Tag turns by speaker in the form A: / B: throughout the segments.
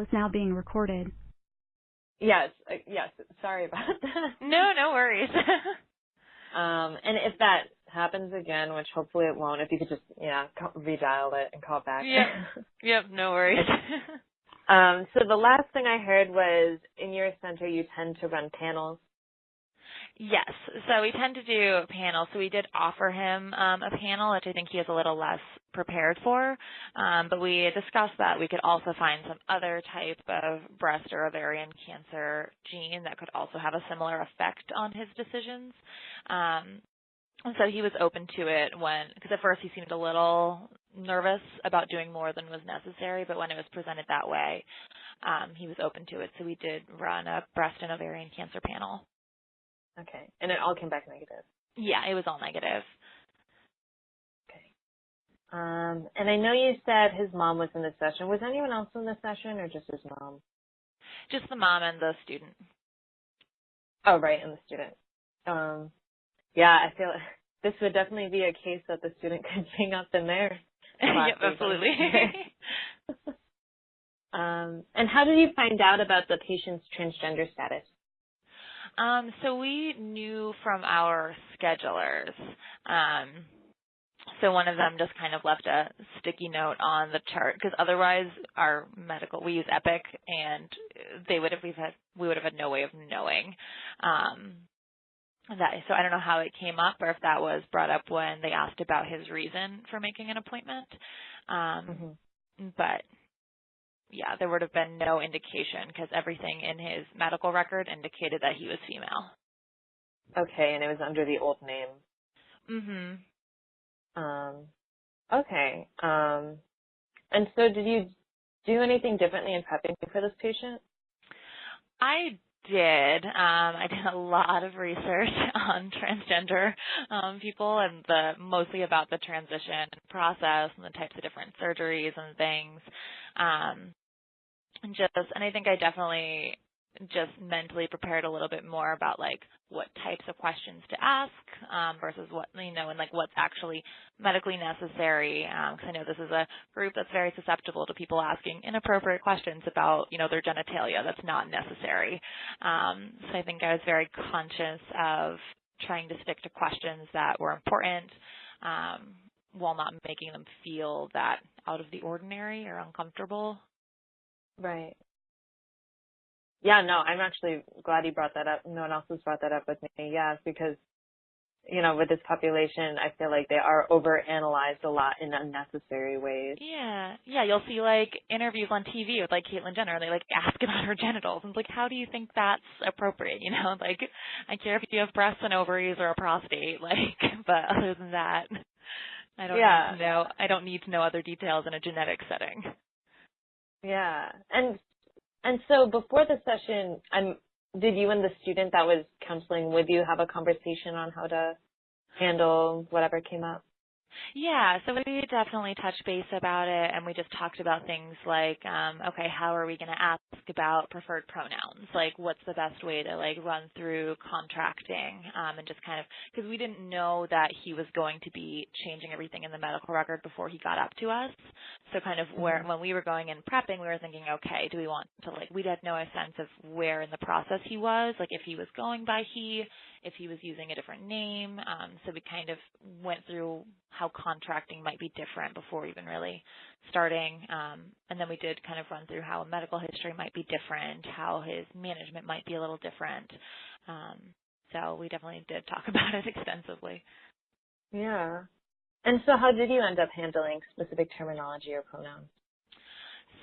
A: is now being recorded.
B: Yes. Sorry about that.
C: No worries.
B: And if that happens again, which hopefully it won't, if you could just, redial it and call back.
C: Yep, no worries.
B: So the last thing I heard was in your center you tend to run panels.
C: Yes, so we tend to do panels. So we did offer him a panel, which I think he is a little less prepared for. But we discussed that we could also find some other type of breast or ovarian cancer gene that could also have a similar effect on his decisions. And so he was open to it because at first he seemed a little nervous about doing more than was necessary, but when it was presented that way, he was open to it. So we did run a breast and ovarian cancer panel.
B: Okay. And it all came back negative?
C: Yeah, it was all negative.
B: Okay. And I know you said his mom was in the session. Was anyone else in the session or just his mom?
C: Just the mom and the student.
B: Oh, right, and the student. Yeah, I feel this would definitely be a case that the student could bring up in their class.
C: Yep, absolutely.
B: And how did you find out about the patient's transgender status?
C: So we knew from our schedulers. So one of them just kind of left a sticky note on the chart because otherwise we use Epic and we would have had no way of knowing that. So I don't know how it came up or if that was brought up when they asked about his reason for making an appointment. But yeah, there would have been no indication because everything in his medical record indicated that he was female.
B: Okay, and it was under the old name. Okay. And so did you do anything differently in prepping for this patient?
C: I did. I did a lot of research on transgender people and mostly about the transition process and the types of different surgeries and things. And I think I definitely just mentally prepared a little bit more about like what types of questions to ask versus what, and like what's actually medically necessary. Because I know this is a group that's very susceptible to people asking inappropriate questions about, their genitalia. That's not necessary. So I think I was very conscious of trying to stick to questions that were important while not making them feel that out of the ordinary or uncomfortable.
B: Right. Yeah, no, I'm actually glad you brought that up. No one else has brought that up with me. Yeah, because, with this population, I feel like they are overanalyzed a lot in unnecessary ways.
C: Yeah. Yeah, you'll see, like, interviews on TV with, like, Caitlyn Jenner. They, like, ask about her genitals. And it's like, how do you think that's appropriate? Like, I care if you have breasts and ovaries or a prostate, like, but other than that, I don't need to know other details in a genetic setting.
B: Yeah. And so before the session, did you and the student that was counseling with you have a conversation on how to handle whatever came up?
C: Yeah, so we definitely touched base about it, and we just talked about things like, okay, how are we going to ask about preferred pronouns? Like, what's the best way to, like, run through contracting and just kind of, because we didn't know that he was going to be changing everything in the medical record before he got up to us. So kind of when we were going in prepping, we were thinking, okay, do we want to, like, we didn't know a sense of where in the process he was, like if he was going by he, if he was using a different name. So we kind of went through how contracting might be different before even really starting. And then we did kind of run through how a medical history might be different, how his management might be a little different. So we definitely did talk about it extensively.
B: Yeah. And so how did you end up handling specific terminology or pronouns?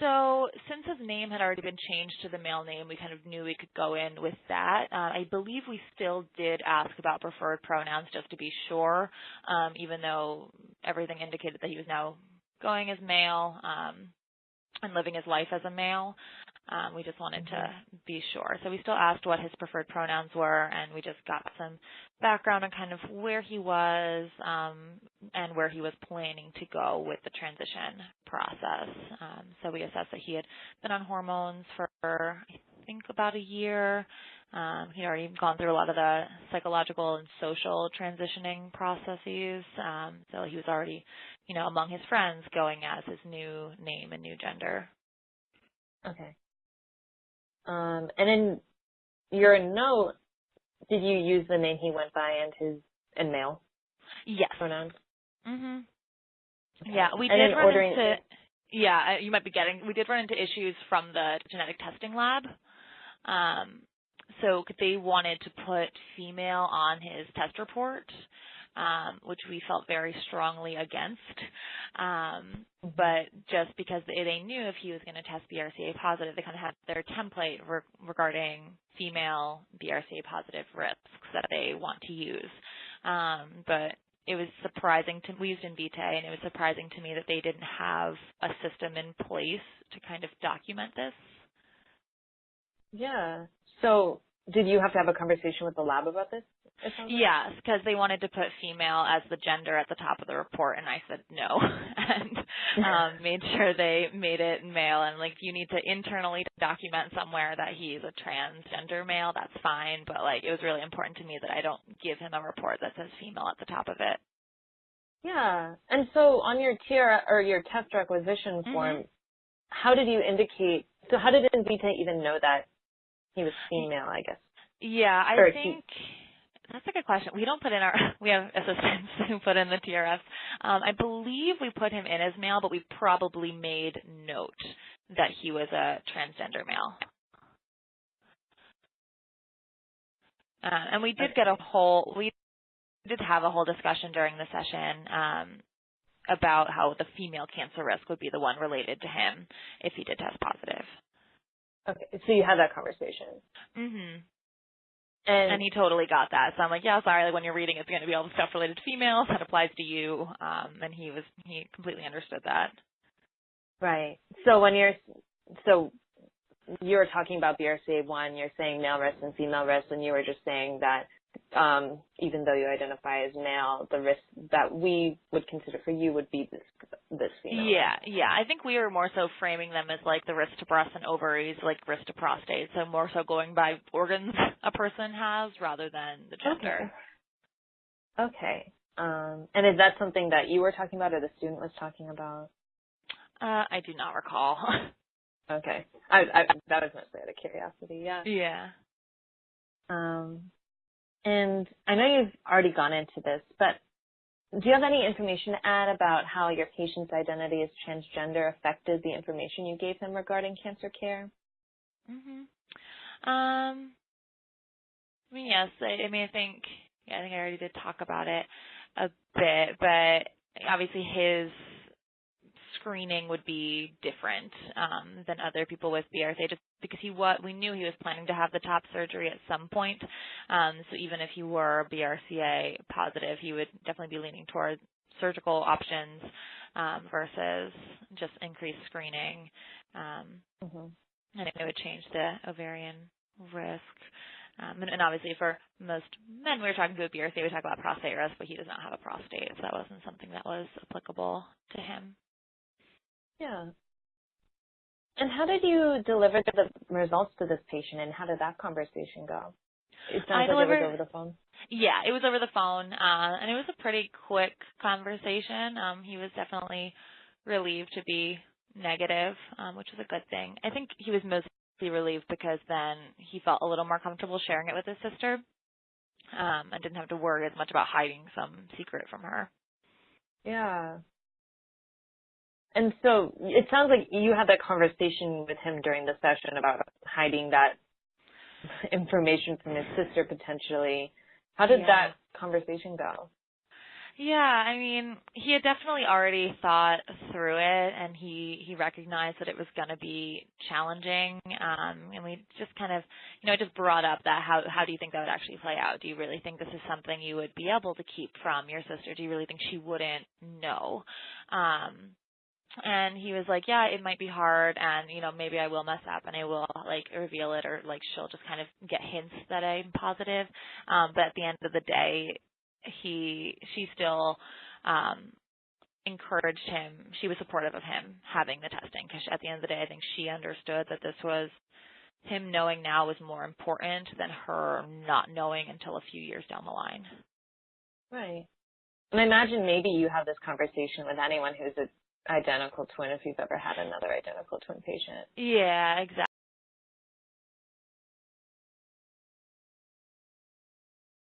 C: So since his name had already been changed to the male name, we kind of knew we could go in with that. I believe we still did ask about preferred pronouns just to be sure, even though everything indicated that he was now going as male and living his life as a male. We just wanted to be sure. So we still asked what his preferred pronouns were, and we just got some background on kind of where he was and where he was planning to go with the transition process. So we assessed that he had been on hormones for, I think, about a year. He'd already gone through a lot of the psychological and social transitioning processes. So he was already, among his friends going as his new name and new gender.
B: Okay. And in your note, did you use the name he went by and male
C: Yes.
B: pronouns?
C: Mhm.
B: Okay.
C: Yeah, we
B: And
C: did
B: then
C: run
B: ordering.
C: into. Yeah, you might be getting. We did run into issues from the genetic testing lab. So they wanted to put female on his test report, which we felt very strongly against. But just because they knew if he was going to test BRCA positive, they kind of had their template regarding female BRCA positive risks that they want to use. But it was surprising to, we used Invitae, and it was surprising to me that they didn't have a system in place to kind of document this.
B: Yeah. So did you have to have a conversation with the lab about this?
C: Yes, because they wanted to put female as the gender at the top of the report, and I said no, and made sure they made it male. And like, you need to internally document somewhere that he's a transgender male. That's fine, but like, it was really important to me that I don't give him a report that says female at the top of it.
B: Yeah. And so on your tier or your test requisition form, how did you indicate? So how did Invitae even know that he was female? I guess.
C: Yeah, I think. That's a good question. We don't put in we have assistants who put in the TRFs. I believe we put him in as male, but we probably made note that he was a transgender male. And we did get we did have a whole discussion during the session about how the female cancer risk would be the one related to him if he did test positive.
B: Okay, so you had that conversation.
C: Mm-hmm. And he totally got that. So I'm like, yeah, sorry, like when you're reading, it's going to be all the stuff related to females that applies to you. And he completely understood that. Right.
B: So you were talking about BRCA1, you're saying male risk and female risk, and you were just saying that even though you identify as male, the risk that we would consider for you would be this female.
C: Yeah. I think we were more so framing them as like the risk to breast and ovaries, like risk to prostate. So more so going by organs a person has rather than the gender.
B: Okay. And is that something that you were talking about or the student was talking about?
C: I do not recall.
B: Okay. I that was mostly out of curiosity. Yeah.
C: Yeah.
B: And I know you've already gone into this, but do you have any information to add about how your patient's identity as transgender affected the information you gave him regarding cancer care?
C: I mean, yes. I think I already did talk about it a bit, but obviously his screening would be different than other people with BRCA, just because we knew he was planning to have the top surgery at some point. So even if he were BRCA positive, he would definitely be leaning toward surgical options versus just increased screening. And it would change the ovarian risk. And obviously for most men we were talking to with BRCA, we talk about prostate risk, but he does not have a prostate, so that wasn't something that was applicable to him.
B: Yeah. And how did you deliver the results to this patient, and how did that conversation go? It sounds like it was over the phone.
C: Yeah, it was over the phone, and it was a pretty quick conversation. He was definitely relieved to be negative, which was a good thing. I think he was mostly relieved because then he felt a little more comfortable sharing it with his sister, and didn't have to worry as much about hiding some secret from her.
B: Yeah. And so it sounds like you had that conversation with him during the session about hiding that information from his sister potentially. How did that conversation go?
C: Yeah, I mean, he had definitely already thought through it, and he recognized that it was going to be challenging. And we just kind of, just brought up that how do you think that would actually play out? Do you really think this is something you would be able to keep from your sister? Do you really think she wouldn't know? And he was like, yeah, it might be hard, and, maybe I will mess up and I will, reveal it, or, she'll just kind of get hints that I'm positive. But at the end of the day, she still encouraged him. She was supportive of him having the testing, because at the end of the day, I think she understood that this was, him knowing now was more important than her not knowing until a few years down the line.
B: Right. And I imagine maybe you have this conversation with anyone who's an identical twin, if you've ever had another identical twin patient.
C: Yeah, exactly.